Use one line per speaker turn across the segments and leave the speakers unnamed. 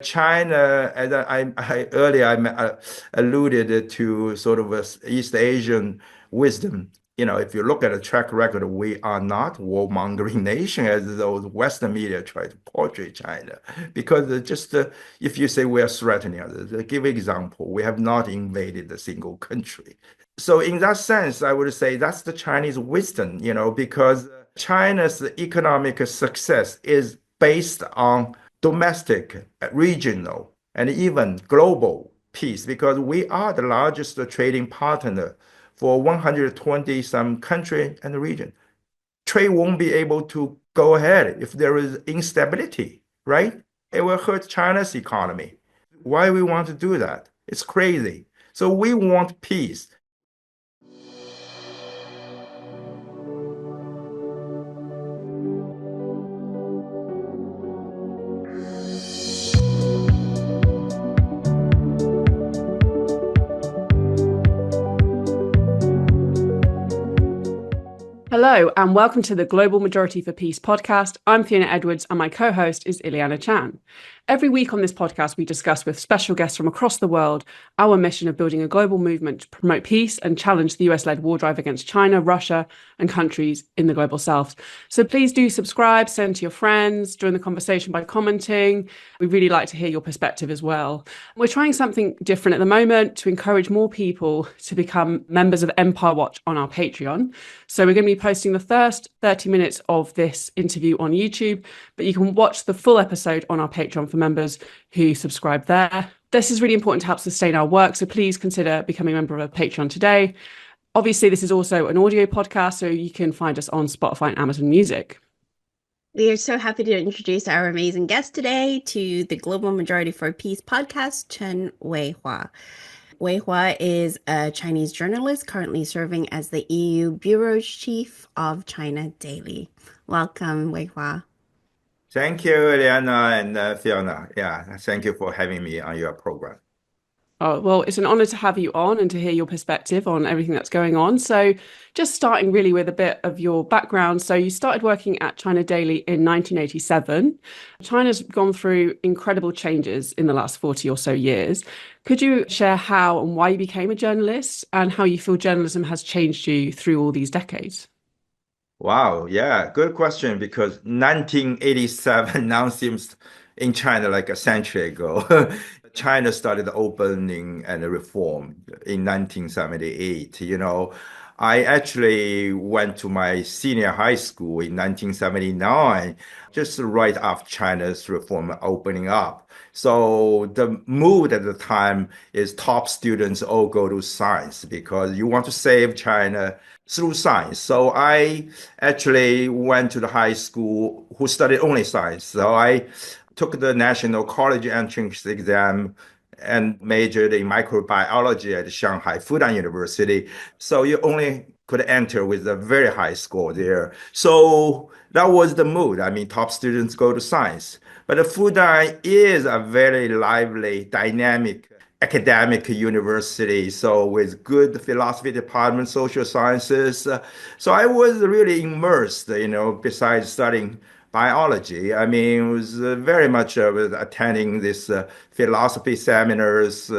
China, as I earlier alluded to sort of a East Asian wisdom. If you look at the track record, we are not warmongering nation as those Western media try to portray China. Because if you say we are threatening others, give example, we have not invaded a single country. So in that sense, I would say that's the Chinese wisdom, because China's economic success is based on domestic, regional, and even global peace because we are the largest trading partner for 120 some country and region. Trade won't be able to go ahead if there is instability, right? It will hurt China's economy. Why we want to do that? It's crazy. So we want peace.
Hello, and welcome to the Global Majority for Peace podcast. I'm Fiona Edwards, and my co-host is Ileana Chan. Every week on this podcast, we discuss with special guests from across the world our mission of building a global movement to promote peace and challenge the US-led war drive against China, Russia, and countries in the global south. So please do subscribe, send to your friends, join the conversation by commenting. We'd really like to hear your perspective as well. We're trying something different at the moment to encourage more people to become members of Empire Watch on our Patreon. So we're going to be posting the first 30 minutes of this interview on YouTube, but you can watch the full episode on our Patreon for members who subscribe there. This is really important to help sustain our work, so please consider becoming a member of our Patreon today. Obviously, this is also an audio podcast, so you can find us on Spotify and Amazon Music.
We are so happy to introduce our amazing guest today to the Global Majority for Peace podcast, Chen Weihua. Weihua is a Chinese journalist currently serving as the EU Bureau Chief of China Daily. Welcome, Weihua.
Thank you, Ileana and Fiona. Yeah, thank you for having me on your program.
Oh, well, it's an honor to have you on and to hear your perspective on everything that's going on. So just starting really with a bit of your background. So you started working at China Daily in 1987. China's gone through incredible changes in the last 40 or so years. Could you share how and why you became a journalist and how you feel journalism has changed you through all these decades?
Wow, yeah, good question because 1987 now seems in China like a century ago. China started opening and reform in 1978. I actually went to my senior high school in 1979, just right after China's reform opening up. So the mood at the time is top students all go to science because you want to save China through science. So I actually went to the high school who studied only science. So I took the national college entrance exam and majored in microbiology at Shanghai Fudan University. So you only could enter with a very high score there. So that was the mood. I mean, top students go to science. But the Fudan is a very lively, dynamic academic university, so with good philosophy department, social sciences. So I was really immersed, besides studying biology. I mean, it was very much attending this philosophy seminars.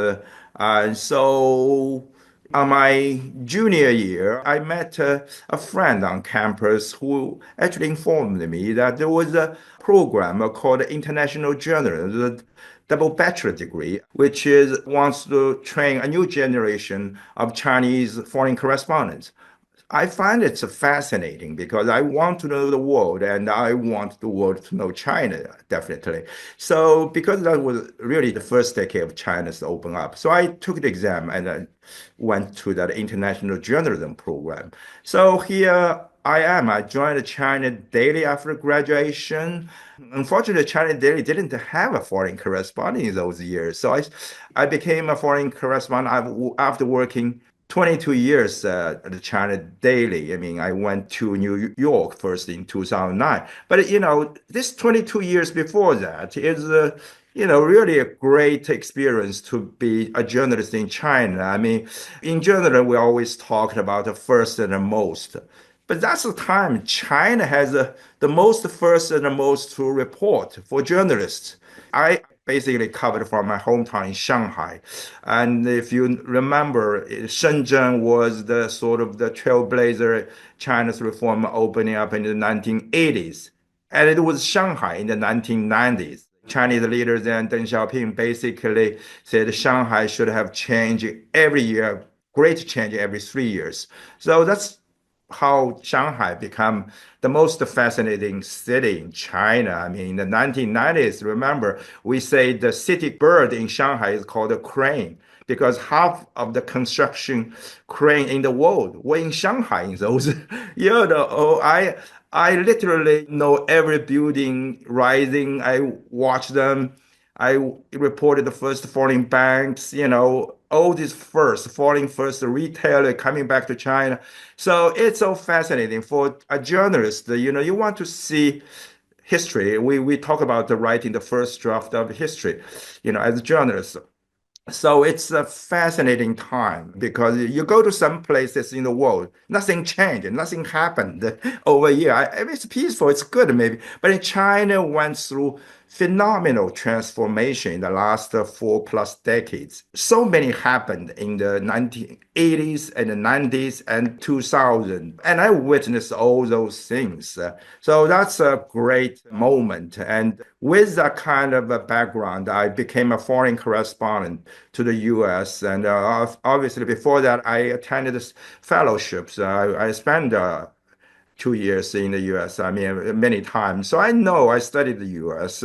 And so on my junior year, I met a friend on campus who actually informed me that there was a program called International Journalism, double bachelor degree, which is wants to train a new generation of Chinese foreign correspondents. I find it fascinating because I want to know the world and I want the world to know China, definitely. So because that was really the first decade of China's open up. So I took the exam and I went to that international journalism program. So here I am. I joined the China Daily after graduation. Unfortunately, China Daily didn't have a foreign correspondent in those years. So I became a foreign correspondent after working 22 years at the China Daily. I mean, I went to New York first in 2009. But, this 22 years before that is, really a great experience to be a journalist in China. I mean, in general, we always talked about the first and the most. But that's the time China has the most first and the most to report for journalists. I basically covered from my hometown in Shanghai. And if you remember, Shenzhen was the sort of the trailblazer China's reform opening up in the 1980s. And it was Shanghai in the 1990s. Chinese leaders and Deng Xiaoping basically said Shanghai should have change every year, great change every 3 years. So that's how Shanghai become the most fascinating city in China. I mean, in the 1990s, remember, we say the city bird in Shanghai is called a crane because half of the construction crane in the world were in Shanghai in those. I literally know every building rising. I watch them. I reported the first falling banks, all these first falling first retailer coming back to China. So it's so fascinating for a journalist. You want to see history. We talk about the writing the first draft of history, as a journalist. So it's a fascinating time because you go to some places in the world, nothing changed, nothing happened over here. I mean, it's peaceful, it's good maybe, but in China went through phenomenal transformation in the last 4+ decades. So many happened in the 1980s and the 90s and 2000, and I witnessed all those things. So that's a great moment. And with that kind of a background, I became a foreign correspondent to the US. And obviously, before that, I attended fellowships. I spent 2 years in the US, I mean, many times. So I know I studied the US.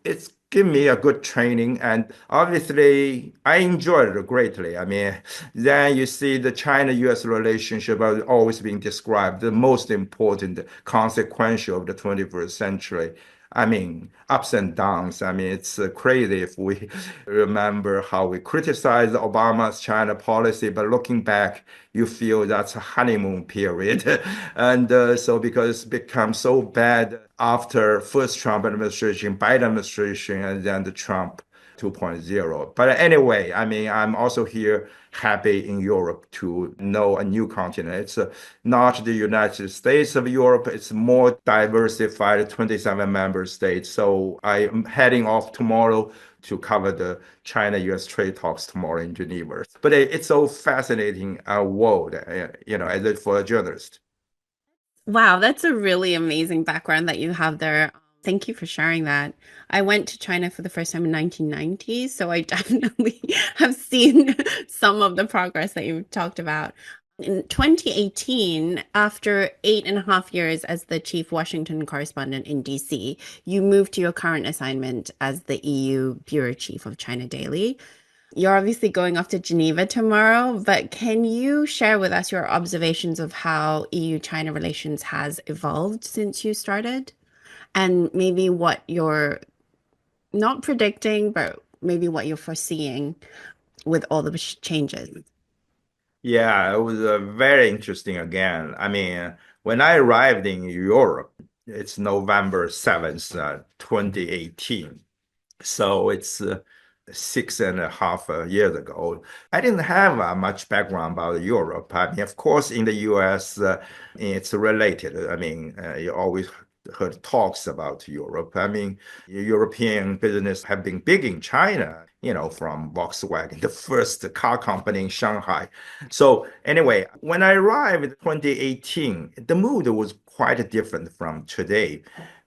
It's given me a good training, and obviously I enjoyed it greatly. I mean, then you see the China-US relationship has always been described the most important consequential of the 21st century. I mean, ups and downs. I mean, it's crazy if we remember how we criticized Obama's China policy, but looking back, you feel that's a honeymoon period. And so because it's become so bad after first Trump administration, Biden administration, and then the Trump 2.0. But anyway, I mean, I'm also here happy in Europe to know a new continent. It's not the United States of Europe, it's more diversified, 27 member states. So I'm heading off tomorrow to cover the China-US trade talks tomorrow in Geneva. But it's so fascinating world, as for a journalist.
Wow, that's a really amazing background that you have there. Thank you for sharing that. I went to China for the first time in 1990, so I definitely have seen some of the progress that you've talked about. In 2018, after 8.5 years as the chief Washington correspondent in DC, you moved to your current assignment as the EU bureau chief of China Daily. You're obviously going off to Geneva tomorrow, but can you share with us your observations of how EU-China relations has evolved since you started? And maybe what you're not predicting, but maybe what you're foreseeing with all the changes.
Yeah, it was very interesting again. I mean, when I arrived in Europe, it's November 7th, 2018. So it's 6.5 years ago. I didn't have much background about Europe. I mean, of course, in the US, it's related. I mean, you always heard talks about Europe. I mean, European business have been big in China, from Volkswagen, the first car company in Shanghai. So anyway, when I arrived in 2018, the mood was quite different from today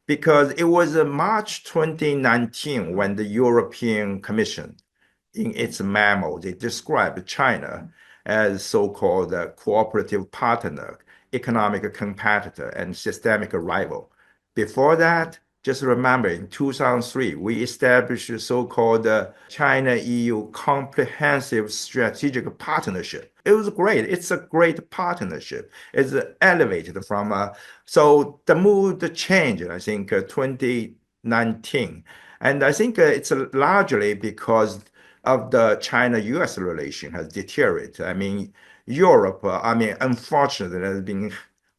because it was March 2019 when the European Commission, in its memo, they described China as so-called a cooperative partner, economic competitor, and systemic rival. Before that, just remember in 2003, we established the so-called China-EU Comprehensive Strategic Partnership. It was great. It's a great partnership. It's elevated from, so the mood changed, I think, 2019. And I think it's largely because of the China-US relation has deteriorated. I mean, Europe, I mean, unfortunately, has been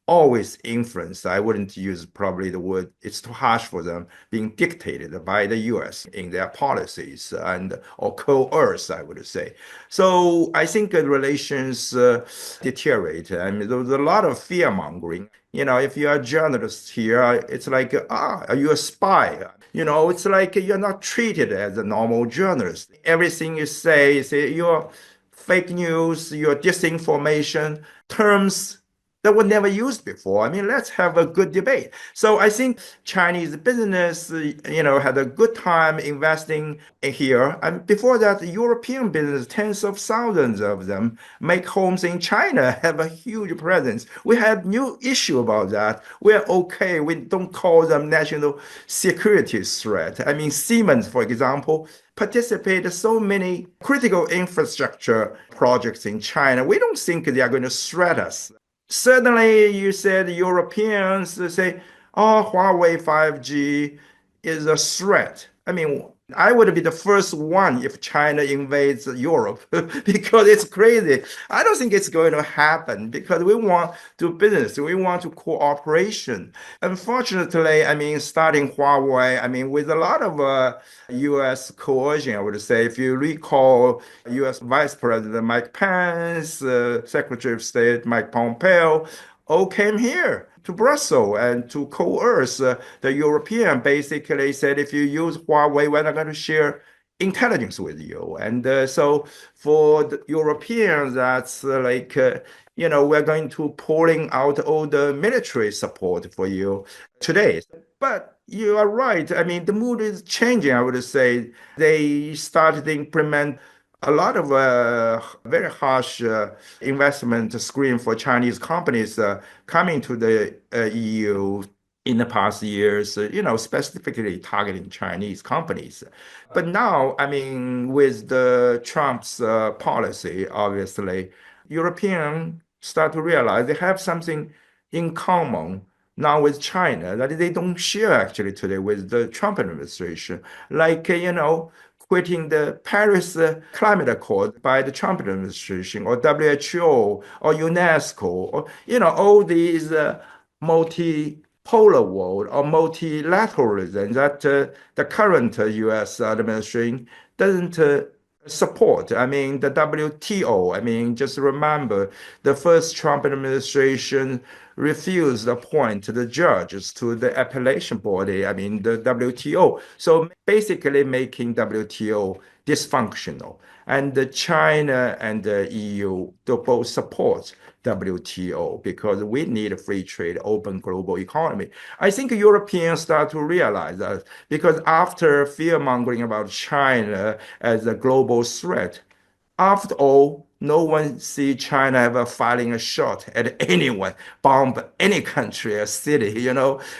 always influenced. I wouldn't use probably the word, it's too harsh for them, being dictated by the US in their policies and or coerced, I would say. So I think the relations deteriorate. I mean, there's a lot of fear mongering. If you're a journalist here, it's like, are you a spy? It's like you're not treated as a normal journalist. Everything you say you're fake news, your disinformation, terms that were never used before. I mean, let's have a good debate. So I think Chinese business, had a good time investing in here. And before that, European business, tens of thousands of them, make homes in China, have a huge presence. We had new issue about that. We're okay. We don't call them national security threat. I mean, Siemens, for example, participate so many critical infrastructure projects in China. We don't think they are going to threat us. Certainly, you said Europeans say, oh, Huawei 5G is a threat. I mean, I would be the first one if China invades Europe because it's crazy. I don't think it's going to happen because we want to do business. We want to cooperation. Unfortunately, I mean, starting Huawei, I mean, with a lot of U.S. coercion, I would say, if you recall, U.S. Vice President Mike Pence, Secretary of State Mike Pompeo, all came here to Brussels and to coerce the European. Basically said, if you use Huawei, we're not going to share intelligence with you. And so for the Europeans, that's we're going to pulling out all the military support for you today. But you are right. I mean, the mood is changing, I would say. They started to implement a lot of very harsh investment screen for Chinese companies coming to the EU in the past years, specifically targeting Chinese companies. But now, I mean, with the Trump's policy, obviously, Europeans start to realize they have something in common now with China that they don't share actually today with the Trump administration. Like, quitting the Paris Climate Accord by the Trump administration or WHO or UNESCO or, all these multipolar world or multilateralism that the current US administration doesn't support. I mean, the WTO, I mean, just remember the first Trump administration refused to appoint the judges to the appellation body, I mean, the WTO. So basically making WTO dysfunctional. And China and the EU do both support WTO because we need a free trade, open global economy. I think Europeans start to realize that because after fear mongering about China as a global threat, after all, no one see China ever firing a shot at anyone, bomb any country, a city.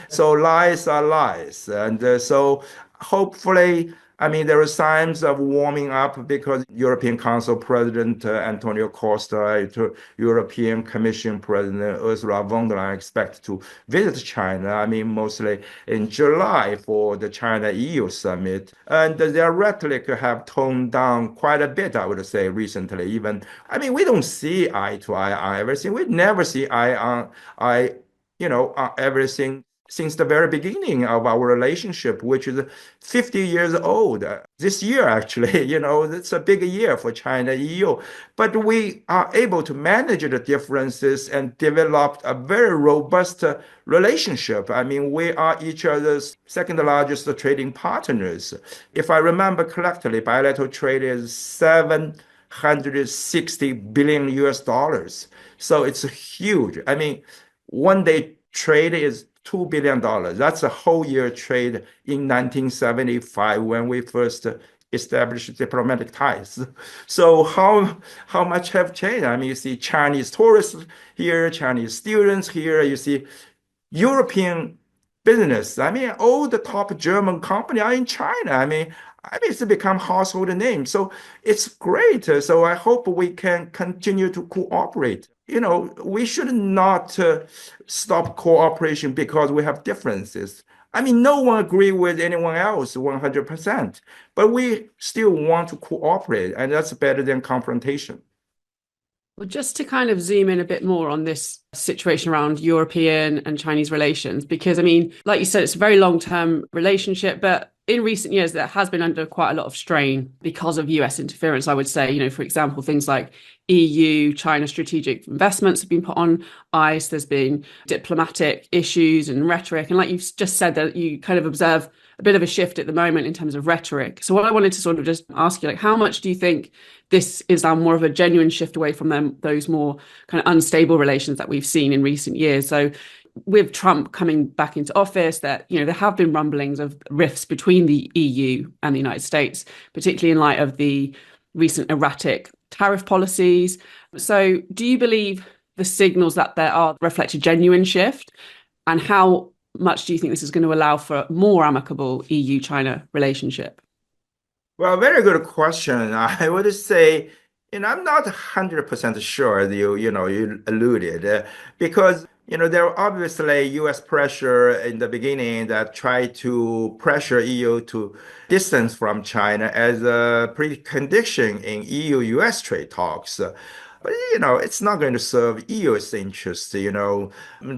So lies are lies. And so hopefully, I mean, there are signs of warming up because European Council President Antonio Costa, European Commission President Ursula von der Leyen expect to visit China, I mean, mostly in July for the China-EU summit. And their rhetoric have toned down quite a bit, I would say, recently. Even, I mean, we don't see eye to eye on everything. We never see eye on eye, on everything since the very beginning of our relationship, which is 50 years old. This year, actually, it's a big year for China EU. But we are able to manage the differences and develop a very robust relationship. I mean, we are each other's second largest trading partners. If I remember correctly, bilateral trade is 760 billion US dollars. So it's huge. I mean, one day trade is $2 billion. That's a whole year trade in 1975 when we first established diplomatic ties. So how much have changed? I mean, you see Chinese tourists here, Chinese students here, you see European business. I mean, all the top German companies are in China. I mean, it's become household name. So it's great. So I hope we can continue to cooperate. We should not stop cooperation because we have differences. I mean, no one agree with anyone else 100%, but we still want to cooperate, and that's better than confrontation.
Well, just to kind of zoom in a bit more on this situation around European and Chinese relations, because I mean, like you said, it's a very long-term relationship, but in recent years, that has been under quite a lot of strain because of US interference, I would say. For example, things like EU, China strategic investments have been put on ice. There's been diplomatic issues and rhetoric. And like you've just said, that you kind of observe a bit of a shift at the moment in terms of rhetoric. So what I wanted to sort of just ask you, like, how much do you think this is now more of a genuine shift away from those more kind of unstable relations that we've seen in recent years? So with Trump coming back into office, that there have been rumblings of rifts between the EU and the United States, particularly in light of the recent erratic tariff policies. So do you believe the signals that there are reflect a genuine shift? And how much do you think this is going to allow for a more amicable EU-China relationship?
Well, very good question. I would say, I'm not 100% sure you alluded, because, there are obviously U.S. pressure in the beginning that tried to pressure EU to distance from China as a precondition in EU-US trade talks. But, it's not going to serve EU's interests.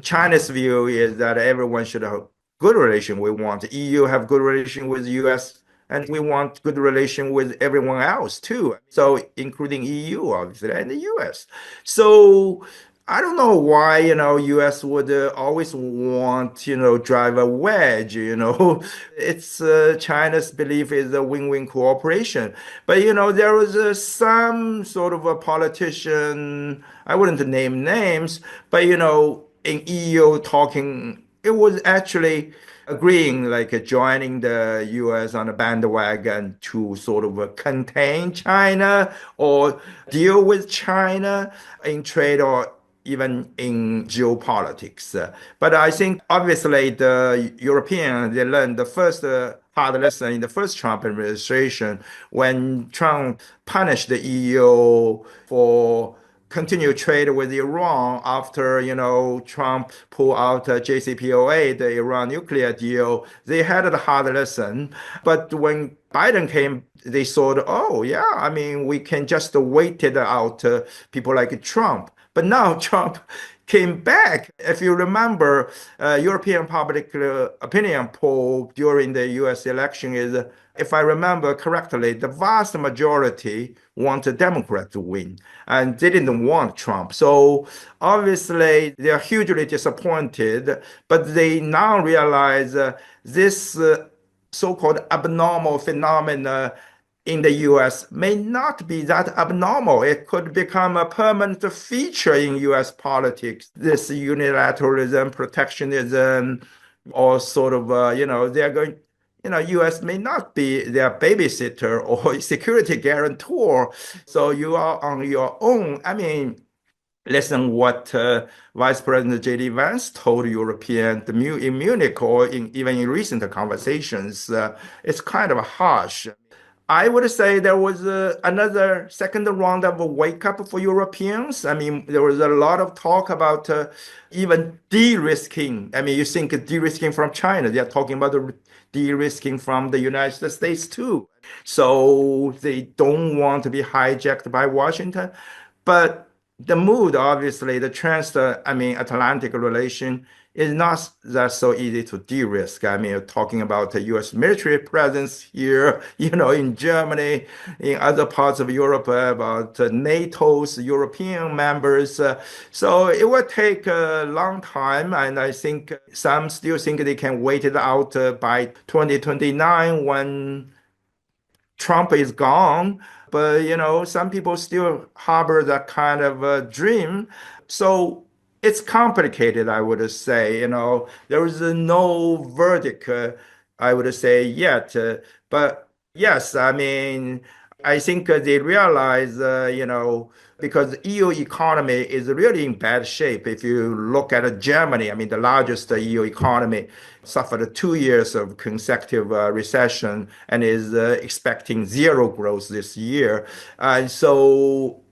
China's view is that everyone should have good relation. We want EU have good relation with US, and we want good relation with everyone else too. So including EU, obviously, and the US. So I don't know why, US would always want, drive a wedge. It's China's belief is a win-win cooperation. But, there was some sort of a politician, I wouldn't name names, but, in EU talking, it was actually agreeing, like joining the US on a bandwagon to sort of contain China or deal with China in trade or even in geopolitics. But I think obviously the Europeans, they learned the first hard lesson in the first Trump administration when Trump punished the EU for continue trade with Iran after, Trump pulled out JCPOA, the Iran nuclear deal. They had a hard lesson. But when Biden came, they thought, oh, yeah, I mean, we can just wait it out, people like Trump. But now Trump came back. If you remember, European public opinion poll during the US election is, if I remember correctly, the vast majority want a Democrat to win, and they didn't want Trump. So obviously they are hugely disappointed, but they now realize this so-called abnormal phenomena in the US may not be that abnormal. It could become a permanent feature in US politics. This unilateralism, protectionism, or sort of, they're going, US may not be their babysitter or security guarantor. So you are on your own. I mean, listen what Vice President J.D. Vance told European in Munich or even in recent conversations. It's kind of harsh. I would say there was another second round of a wake up for Europeans. I mean, there was a lot of talk about even de-risking. I mean, you think de-risking from China, they're talking about the de-risking from the United States too. So they don't want to be hijacked by Washington. But the mood, obviously, the Atlantic relation is not that so easy to de-risk. I mean, talking about the U.S. military presence here, in Germany, in other parts of Europe, about NATO's European members. So it will take a long time, and I think some still think they can wait it out by 2029 when Trump is gone, but some people still harbor that kind of a dream. So it's complicated, I would say. There is no verdict, I would say yet. But yes, I mean, I think they realize, because EU economy is really in bad shape. If you look at Germany, I mean, the largest EU economy suffered 2 years of consecutive recession and is expecting zero growth this year. And so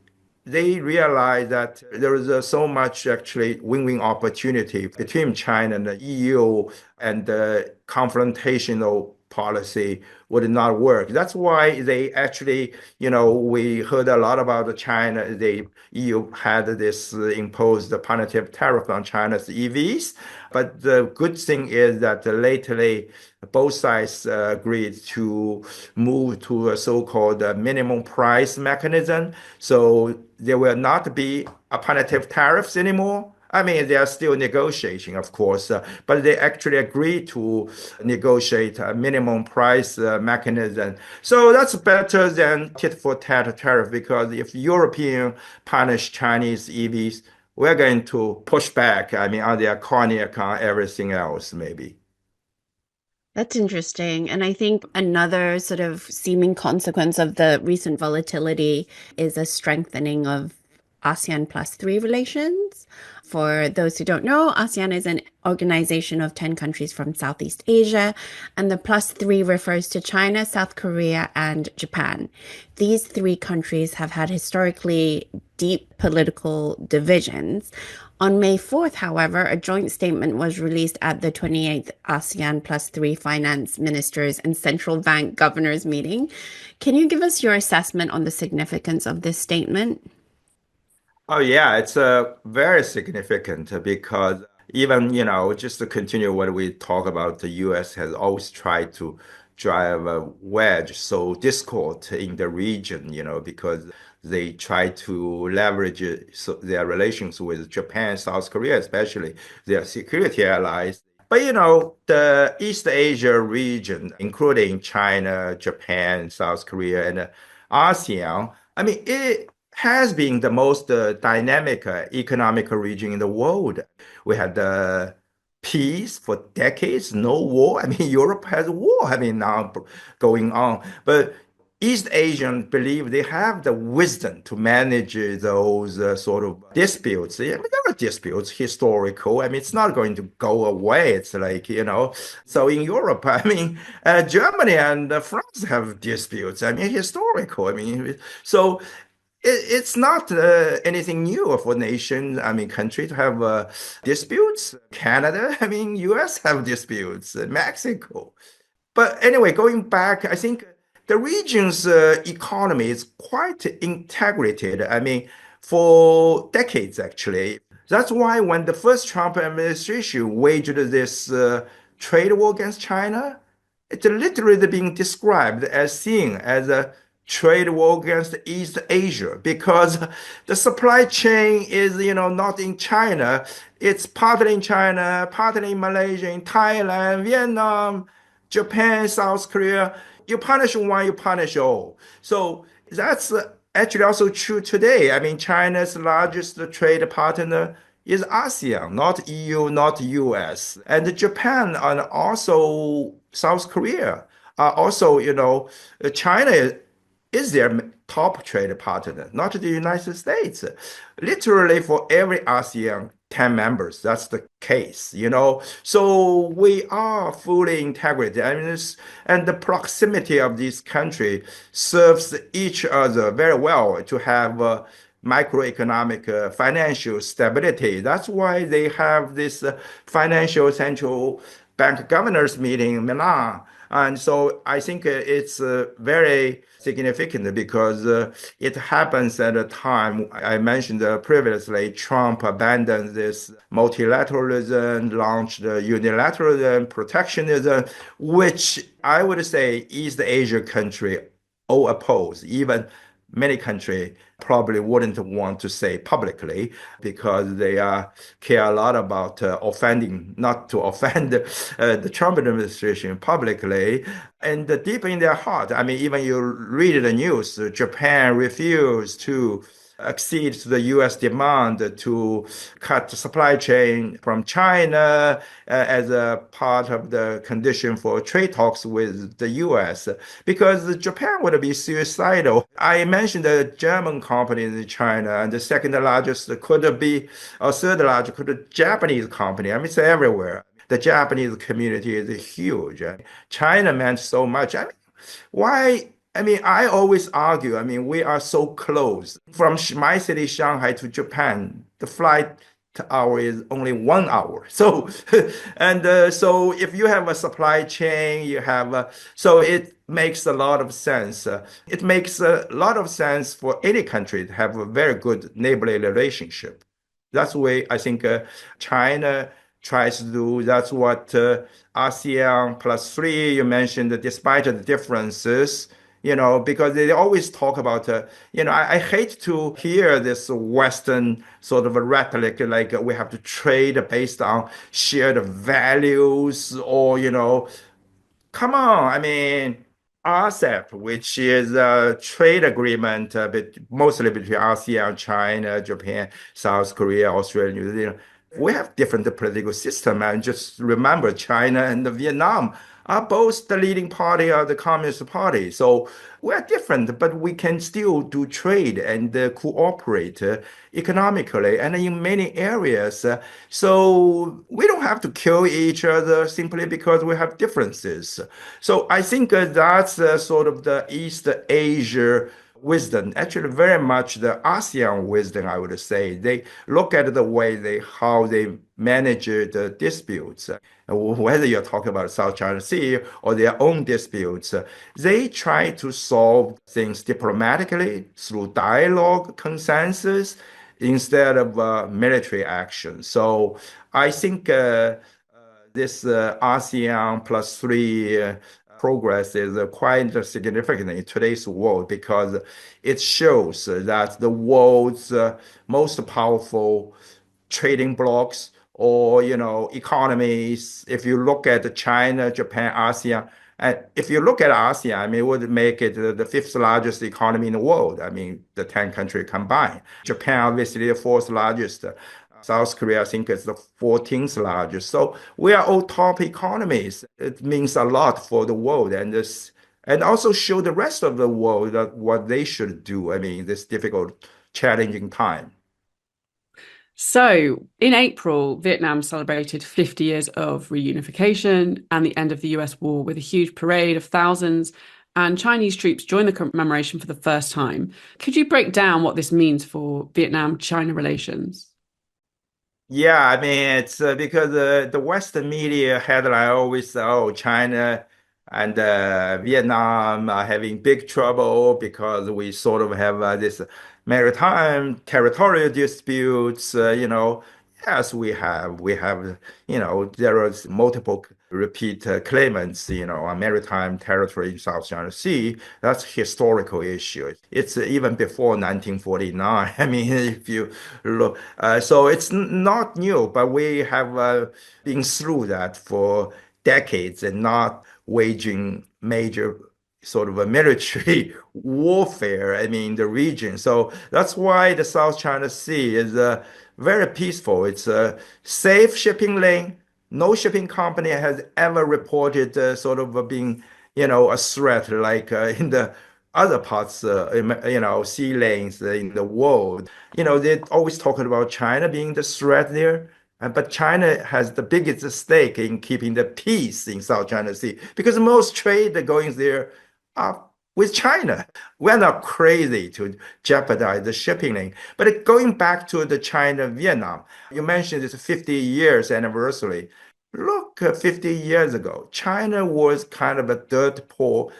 they realize that there is so much actually win-win opportunity between China and the EU, and the confrontational policy would not work. That's why they actually, we heard a lot about China. The EU had this imposed punitive tariff on China's EVs. But the good thing is that lately both sides agreed to move to a so-called minimum price mechanism. So there will not be a punitive tariffs anymore. I mean, they are still negotiating, of course, but they actually agreed to negotiate a minimum price mechanism. So that's better than tit for tat tariff because if European punish Chinese EVs, we're going to push back, I mean, on their corny account, everything else, maybe.
That's interesting. And I think another sort of seeming consequence of the recent volatility is a strengthening of ASEAN plus three relations. For those who don't know, ASEAN is an organization of 10 countries from Southeast Asia, and the plus three refers to China, South Korea, and Japan. These three countries have had historically deep political divisions. On May 4th, however, a joint statement was released at the 28th ASEAN plus three finance ministers and central bank governors meeting. Can you give us your assessment on the significance of this statement?
Oh yeah, it's very significant because even, just to continue what we talk about, the US has always tried to drive a wedge, so discord in the region, because they try to leverage their relations with Japan, South Korea, especially their security allies. But the East Asia region, including China, Japan, South Korea, and ASEAN, I mean, it has been the most dynamic economic region in the world. We had peace for decades, no war. I mean, Europe has war, I mean, now going on. But East Asians believe they have the wisdom to manage those sort of disputes. I mean, there are disputes, historical. I mean, it's not going to go away. It's like, So in Europe, I mean, Germany and France have disputes. I mean, historical. I mean, so it's not anything new for nation, I mean, country to have disputes. Canada, I mean, US have disputes, Mexico. But anyway, going back, I think the region's economy is quite integrated. I mean, for decades, actually. That's why when the first Trump administration waged this trade war against China, it's literally being described as seen as a trade war against East Asia because the supply chain is, not in China. It's partly in China, partly in Malaysia, in Thailand, Vietnam, Japan, South Korea. You punish one, you punish all. So that's actually also true today. I mean, China's largest trade partner is ASEAN, not EU, not US. And Japan and also South Korea are also, China is their top trade partner, not the United States. Literally for every ASEAN 10 members, that's the case, So we are fully integrated. I mean, and the proximity of this country serves each other very well to have macroeconomic financial stability. That's why they have this financial central bank governors meeting in Milan. And so I think it's very significant because it happens at a time I mentioned previously, Trump abandoned this multilateralism, launched unilateralism, protectionism, which I would say East Asia country all oppose. Even many countries probably wouldn't want to say publicly because they care a lot about offending, not to offend the Trump administration publicly. And deep in their heart, I mean, even you read the news, Japan refused to accede to the U.S. demand to cut the supply chain from China as a part of the condition for trade talks with the U.S. because Japan would be suicidal. I mentioned the German company in China, and the second largest could be, or third largest could be Japanese company. I mean, it's everywhere. The Japanese community is huge. China meant so much. I mean, why? I mean, I always argue, I mean, we are so close. From my city, Shanghai, to Japan, the flight hour is only 1 hour. So, so if you have a supply chain, you have, so it makes a lot of sense. It makes a lot of sense for any country to have a very good neighborly relationship. That's the way I think China tries to do. That's what ASEAN plus three, you mentioned, that despite the differences, because they always talk about, I hate to hear this Western sort of a rhetoric like we have to trade based on shared values or, come on. I mean, RCEP, which is a trade agreement mostly between ASEAN, China, Japan, South Korea, Australia, New Zealand. We have different political system, and just remember, China and Vietnam are both the leading party of the Communist Party. So we're different, but we can still do trade and cooperate economically and in many areas. So we don't have to kill each other simply because we have differences. So I think that's sort of the East Asia wisdom, actually very much the ASEAN wisdom, I would say. They look at the way how they manage the disputes, whether you're talking about South China Sea or their own disputes. They try to solve things diplomatically through dialogue, consensus, instead of military action. So I think this ASEAN plus three progress is quite significant in today's world because it shows that the world's most powerful trading blocks or economies. If you look at China, Japan, ASEAN, and if you look at ASEAN, I mean, it would make it the fifth largest economy in the world. I mean, the 10 countries combined. Japan, obviously, the fourth largest. South Korea, I think, is the 14th largest. So we are all top economies. It means a lot for the world, and also show the rest of the world that what they should do. I mean, this difficult, challenging time.
So, in April, Vietnam celebrated 50 years of reunification and the end of the US war with a huge parade of thousands, and Chinese troops joined the commemoration for the first time. Could you break down what this means for Vietnam-China relations?
Yeah, I mean, it's because the Western media headline always say, oh, China and Vietnam are having big trouble because we sort of have this maritime territorial disputes. Yes, we have. We have, there is multiple repeat claimants, on maritime territory in South China Sea. That's historical issue. It's even before 1949. I mean, if you look, so it's not new, but we have been through that for decades and not waging major sort of a military warfare, I mean, in the region. So that's why the South China Sea is very peaceful. It's a safe shipping lane. No shipping company has ever reported sort of being, a threat like in the other parts, sea lanes in the world. They're always talking about China being the threat there. But China has the biggest stake in keeping the peace in South China Sea because most trade going there are with China. We're not crazy to jeopardize the shipping lane. But going back to the China-Vietnam, you mentioned this 50 years anniversary. Look, 50 years ago, China was kind of a dirt poor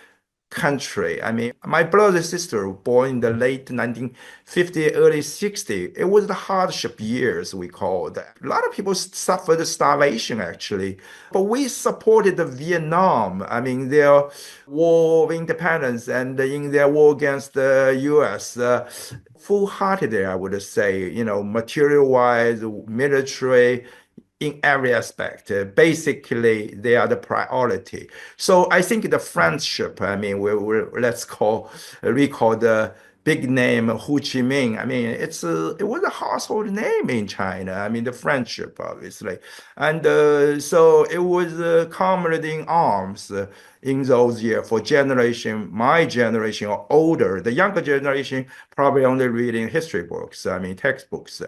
country. I mean, my brother and sister were born in the late 1950, early 60. It was the hardship years, we call that. A lot of people suffered starvation, actually. But we supported the Vietnam. I mean, their war of independence and in their war against the U.S. Full-heartedly, I would say, material-wise, military, in every aspect. Basically, they are the priority. So I think the friendship, I mean, let's recall the big name Ho Chi Minh. I mean, it was a household name in China. I mean, the friendship, obviously. And so it was comrade in arms in those years for generation, my generation or older. The younger generation probably only reading history books, I mean, textbooks.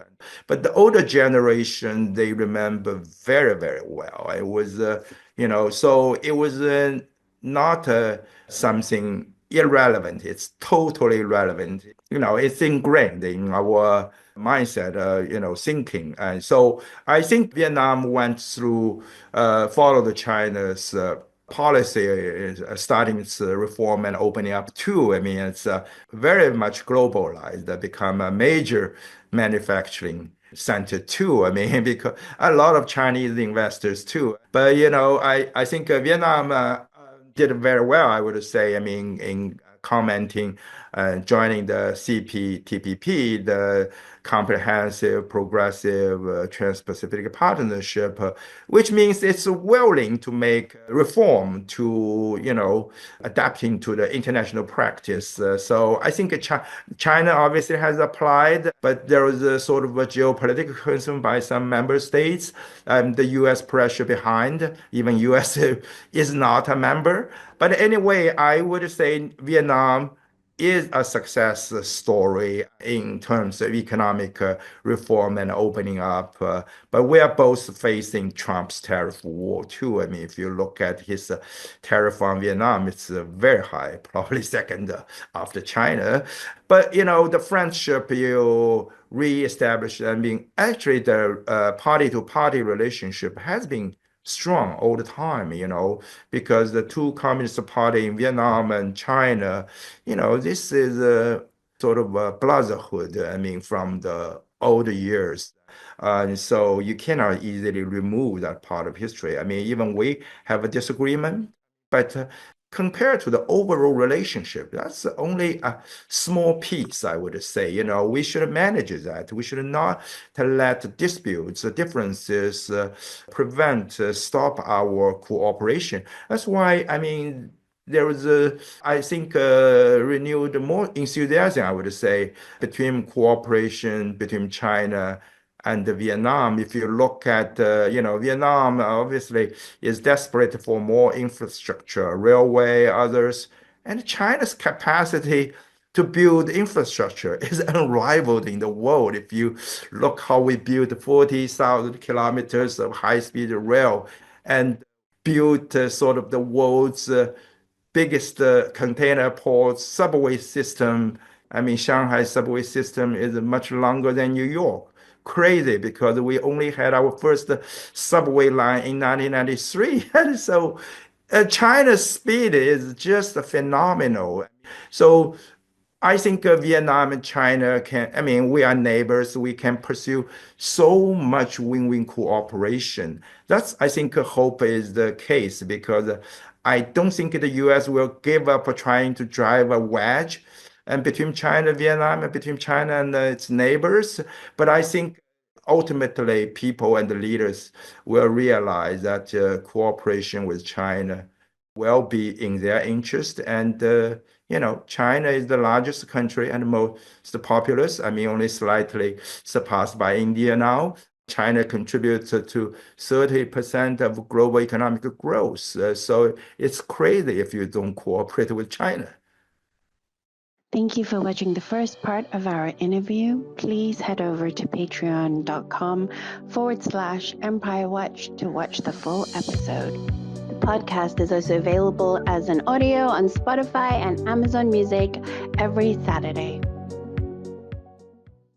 But the older generation, they remember very, very well. It was, so it was not something irrelevant. It's totally irrelevant. It's ingrained in our mindset, thinking. And so I think Vietnam went through, followed China's policy, starting its reform and opening up too. I mean, it's very much globalized, become a major manufacturing center too. I mean, because a lot of Chinese investors too. But I think Vietnam did very well, I would say. I mean, in commenting, joining the CPTPP, the Comprehensive Progressive Trans-Pacific Partnership, which means it's willing to make reform to, adapting to the international practice. So I think China obviously has applied, but there is a sort of a geopolitical concern by some member states, the U.S. pressure behind. Even U.S. is not a member. But anyway, I would say Vietnam is a success story in terms of economic reform and opening up. But we are both facing Trump's tariff war too. I mean, if you look at his tariff on Vietnam, it's very high, probably second after China. But, the friendship you reestablished, I mean, actually the party-to-party relationship has been strong all the time, because the two communist party in Vietnam and China, this is a sort of a brotherhood, I mean, from the older years. And so you cannot easily remove that part of history. I mean, even we have a disagreement, but compared to the overall relationship, that's only a small piece, I would say. We should manage that. We should not let disputes, differences stop our cooperation. That's why, I mean, there was I think, renewed more enthusiasm, I would say, between cooperation between China and Vietnam. If you look at, Vietnam obviously is desperate for more infrastructure, railway, others, and China's capacity to build infrastructure is unrivaled in the world. If you look how we built 40,000 kilometers of high-speed rail and built sort of the world's biggest container ports, subway system. I mean, Shanghai subway system is much longer than New York. Crazy, because we only had our first subway line in 1993. And so China's speed is just phenomenal. So I think Vietnam and China I mean, we are neighbors. We can pursue so much win-win cooperation. That's, I think, hope is the case, because I don't think the U.S. will give up trying to drive a wedge and between China and Vietnam and between China and its neighbors. But I think ultimately people and the leaders will realize that cooperation with China will be in their interest. And, China is the largest country and most populous. I mean, only slightly surpassed by India now. China contributes to 30% of global economic growth. So it's crazy if you don't cooperate with China.
Thank you for watching the first part of our interview. Please head over to patreon.com/Empire Watch to watch the full episode. The podcast is also available as an audio on Spotify and Amazon Music every Saturday.